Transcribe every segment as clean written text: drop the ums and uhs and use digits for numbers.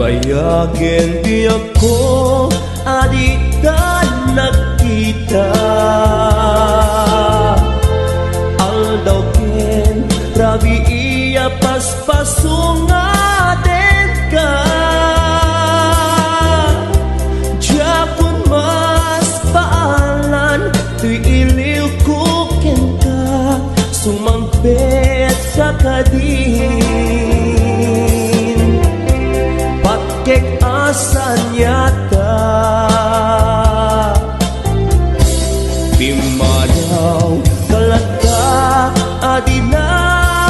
Bayagin di ako adikan nakita Aldaw ken rabi iya paspasungaden ka Japon mas paalan tuy iliw ko ken ka Sumangpet ka kadin Patkek asan yata Pimanaw kalagka adi nagpakada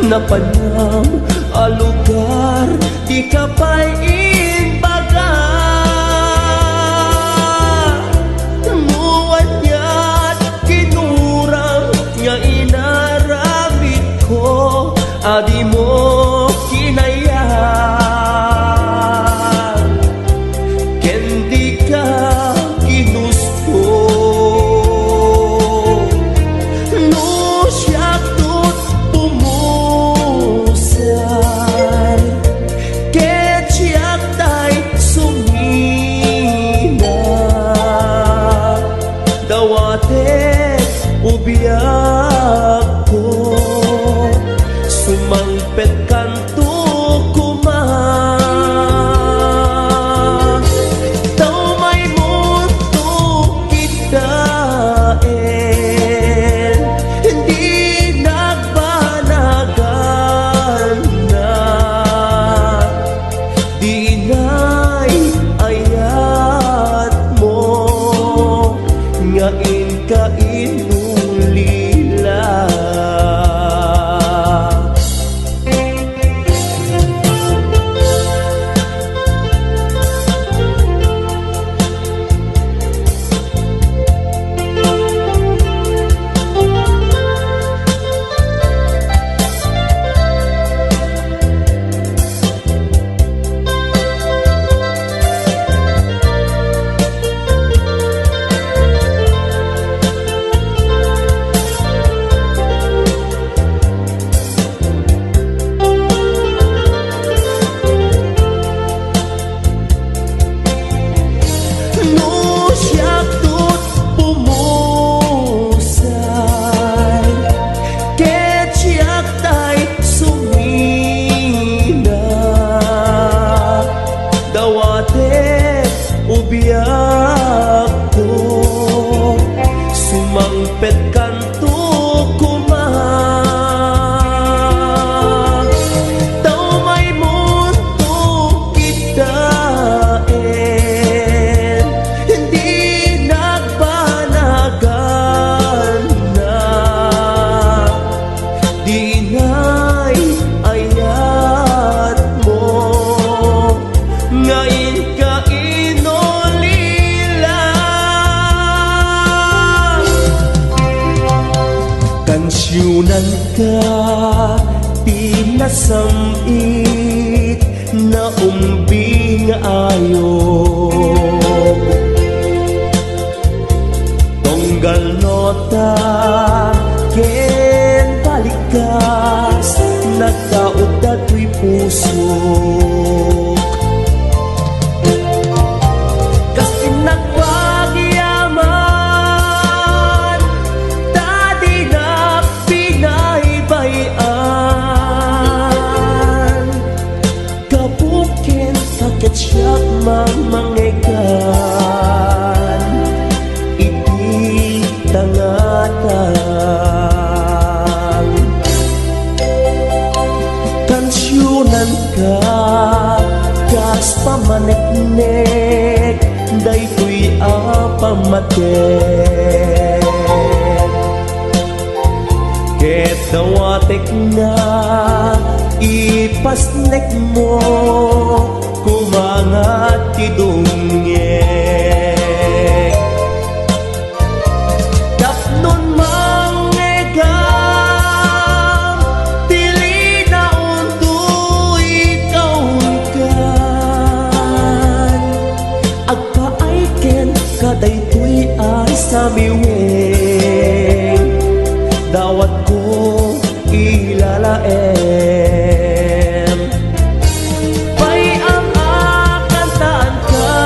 Napanam alugar di kapay imbaga Nguwan niya't kinurang nga inaramit ko Adi mo kinayang Kendi ka ginusto No siya tut pumusay Ket siya tay sumina Dawatek ubiyak ko Sumangpet kanto kumang Tau may mundo kitain Hindi nagbanagan na Di inay ayat mo Ngain ka inulila Ubiyak ko Sumangpet kanto kumang Tau may mundo kitain Hindi nagbanagan na Di inay ayat mo Ngayon ka Kansyunan ka, pinasamit na umbing ayo Tonggal nota, ken balikas Nagkaudad ko'y puso Siyak mamanggikan Iti tangatan Kansyunan ka Kas pamanek-nek Daytoy apamatek Ket dawatek na Ipasnek mo Kumangat tidungek Tapnon mangegam Tili na unto ikaw kan Agpaay ken kadaytoy ay samiweng Dawat ko ilala laem. Pay ang akantaan ka,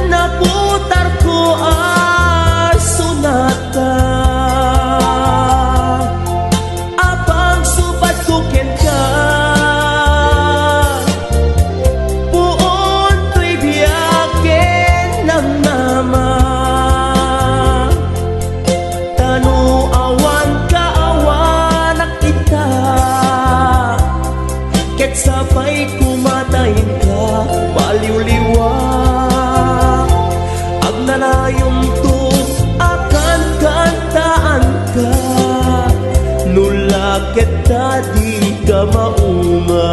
naputar ko sunata. Apang subat ko ken ka, puon to'y biyakin ng nama. Tanuawan ka awanak kita, ket sabay kumatayin ka, baliw-liwa. Agnanayong to akan kantaan ka, nula ket di ka mauma.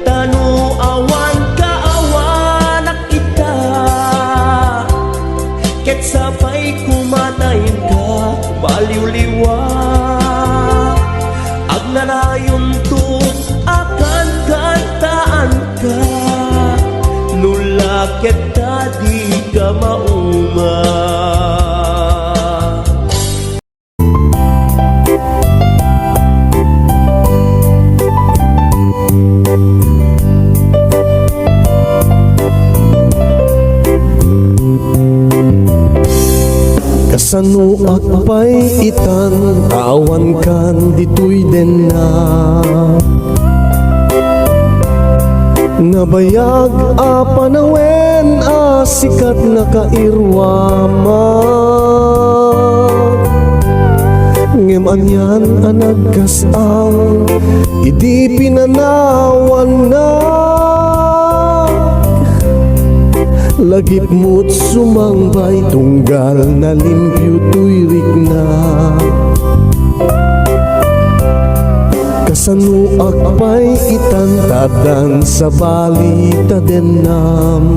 Tanuawan ka awanak kita, ket sabay kumatayin ka, baliw-liwa. Agnanayon to akan kantaan ka, nula ket di ka mauma. Kasano akpay itan, awan kan ditoy den na. Nabayag a panawen a sikat na kairwama. Ngem anyan a nagkasang, idi pinanawan na. Lagip mo't sumangbay, tunggal na limpyo tuyrik na. Kasano akpay itantadan sa balita denam.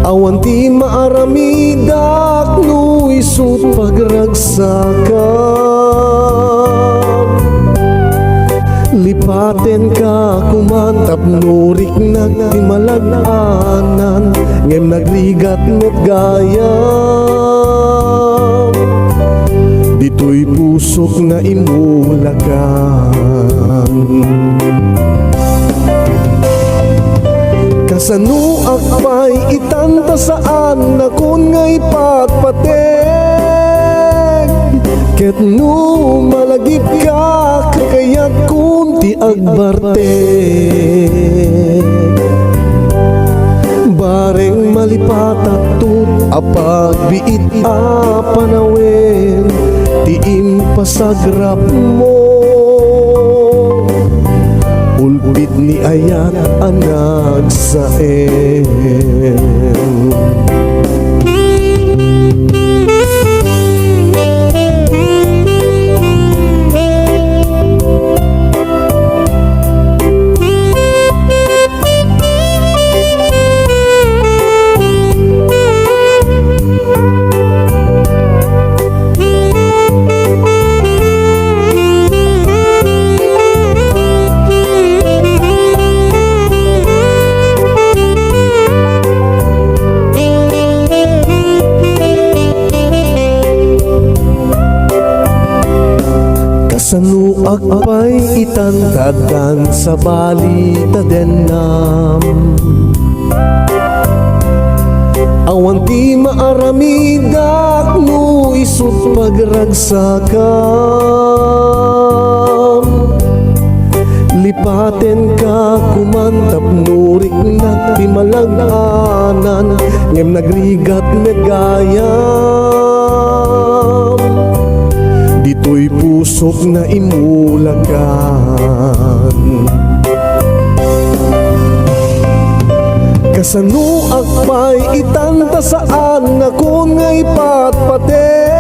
Awan ti maaramidak no isut pagragsakan. Lipaten ka kumantap nurik nagtimalaganan, ngem nagrigat mo't gayam. Dito'y pusok na imulakan. Kasano akpay itanta saan na kun nga ipagpatek. Ket no malagip ka kakayat kun ti agbartek. Bareng malipatat tut apagbiit a panawen, ti impasagrap mo. Ulpit ni ayat anak sa akpay itantadan sa balita denam. Awan ti maaramidak no isut pagragsakam. Lipaten ka kumantap nurik na timalaganan ngem nagrigat megayam. Dito'y pusok na imulagan. Kasano akpay itanta saan na kun nga ipatpateg.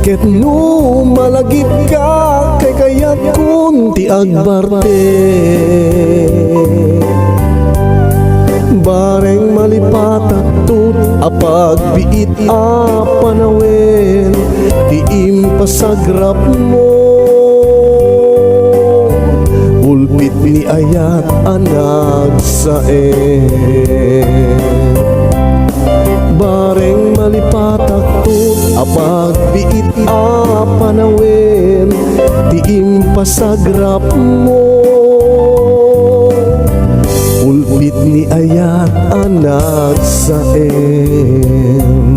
Ket no malagip ka kay kayat kun ti agbarte. Bareng malipatat tut apag biit a panawen ti impasagrap mo. Ulpit ni ayat anag saen. Bareng malipatak tut apag biit a panawen ti impasagrap mo. Ulpit ni ayat anak saen.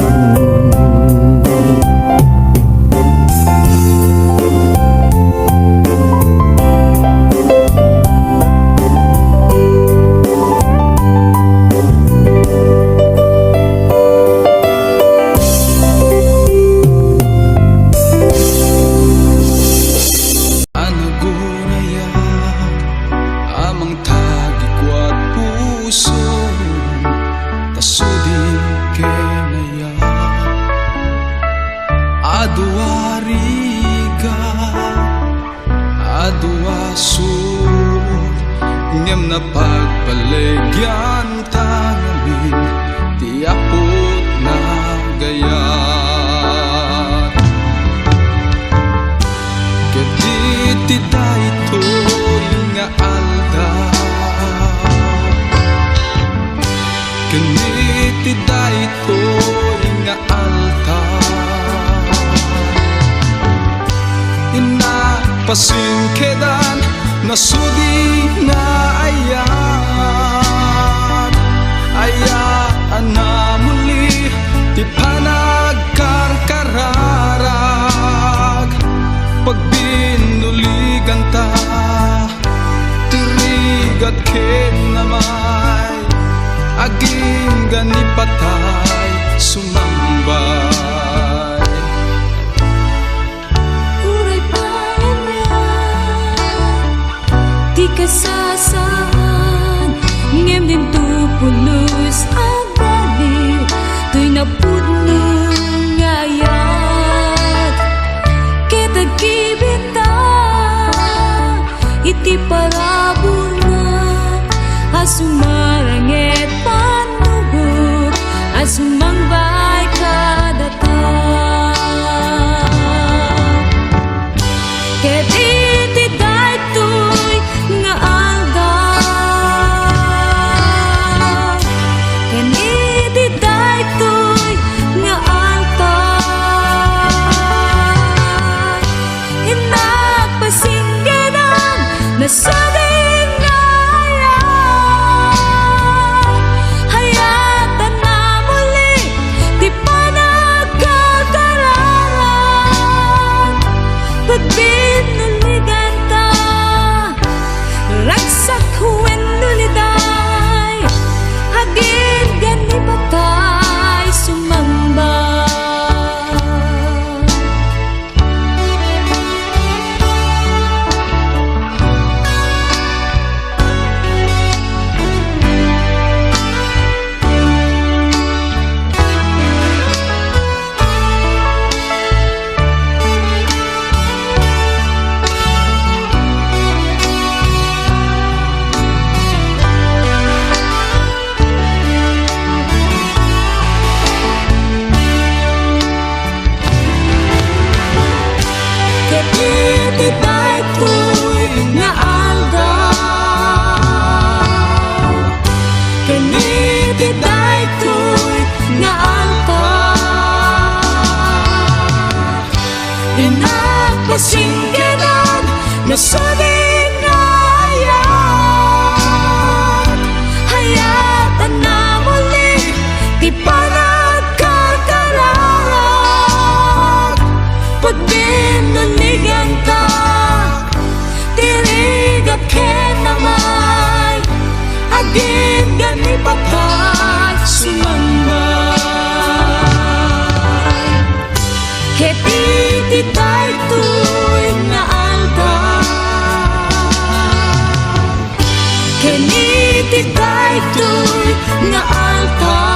Ngem na pagbaligyan tangamin ti apot na gayat. Kedi ti daytoy nga alda, kedi ti daytoy nga alta. Inapasingkedan nasudi na ayaan na muli ti panagkarkararag. Pagbinuligan ta tirigat ken namay aging ganipatay sumambay. Uray payan niya di kasasaan ngem din tupulos agani tuy napudno ngayat kita kibita iti parabur nga asumaranget panubok asumangbay kadata. Ket iti daytoy nga alda, ken iti daytoy nga alta. Inapasinggedan nasudin nga ayat. sabing hayat, hayatan na muli, di pa nagkakararak. Pag binaligan ka, tirig at kinamay, agin gani patay sumambay. Keti tay tuy nga alda, keniti tay tuy nga alda.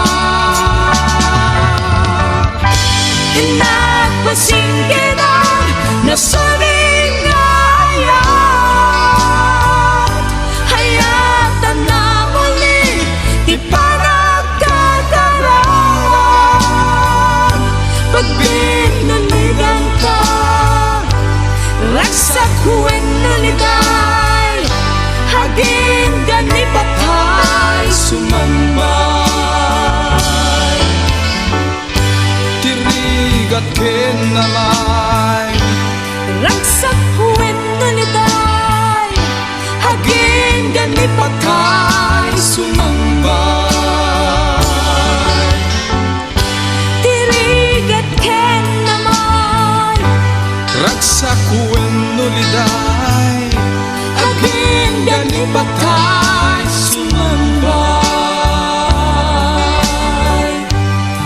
Nagpasingkiran na sabing hayat, hayatan na muli, di pa nagkakarawan. Pag binaligan ka, ragsak huwag naliday, hagin gani patay sumambay. Tirigat kinamay, Ragsak huwag naliday, hagin gani patay sumambay. tirigat ken naman, Ragsak kuweno liday, hagin gani patay sumambay,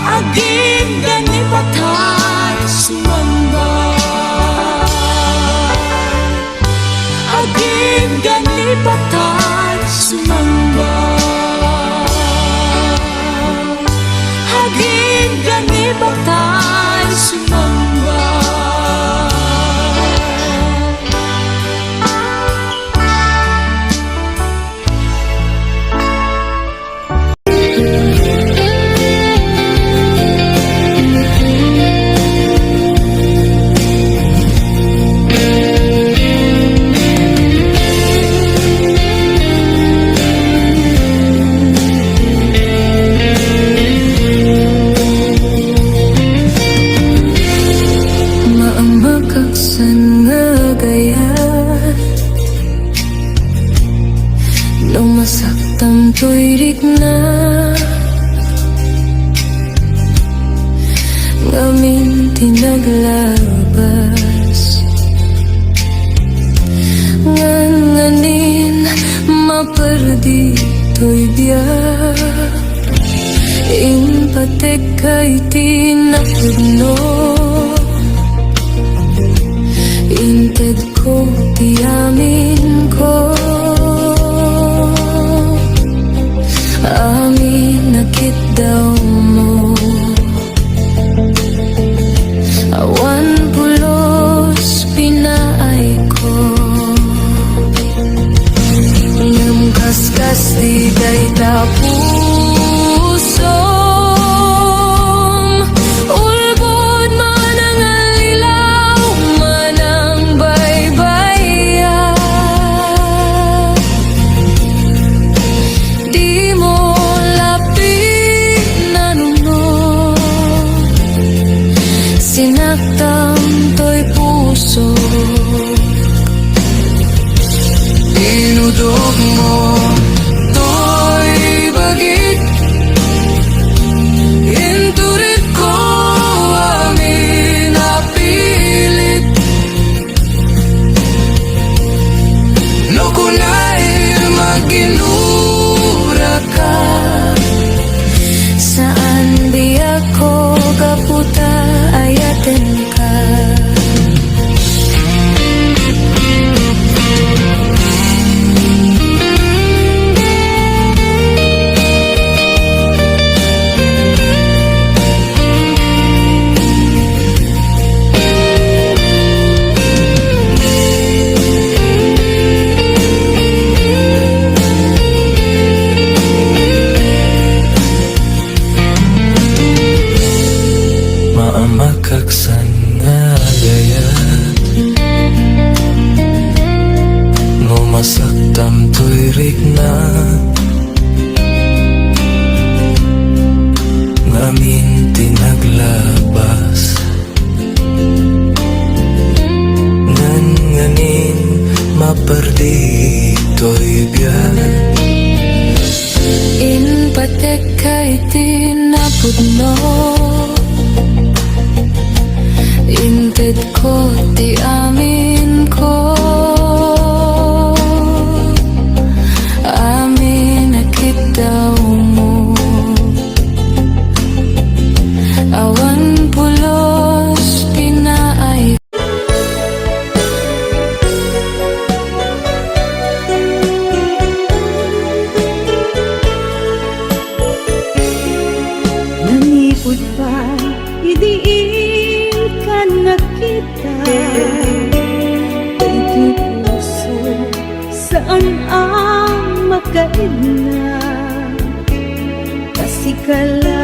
agin gani patay sumambay, agin gani patay sumambay, agin gani patay sumambay. Maamakaksan nga gaya, nung masaktan to'y rikna, ngamin tinaglabas, nganganin maperdi to'y biyak, impatek kay tinapudno. Inted ko, tiyamin ko, amin nakit daw mo. Awan pulos pinaay ko, ngamkaskas di day tapuso. Sinaktan to'y puso, dinudog mo to'y bagit, inturit ko amin napilit. No kulay maginura ka, saan di ako kaputa ayaten ka. Maamakaksan nga gaya, no masaktam to'y rikna, ngamin tinaglabas, nganganin na kasikala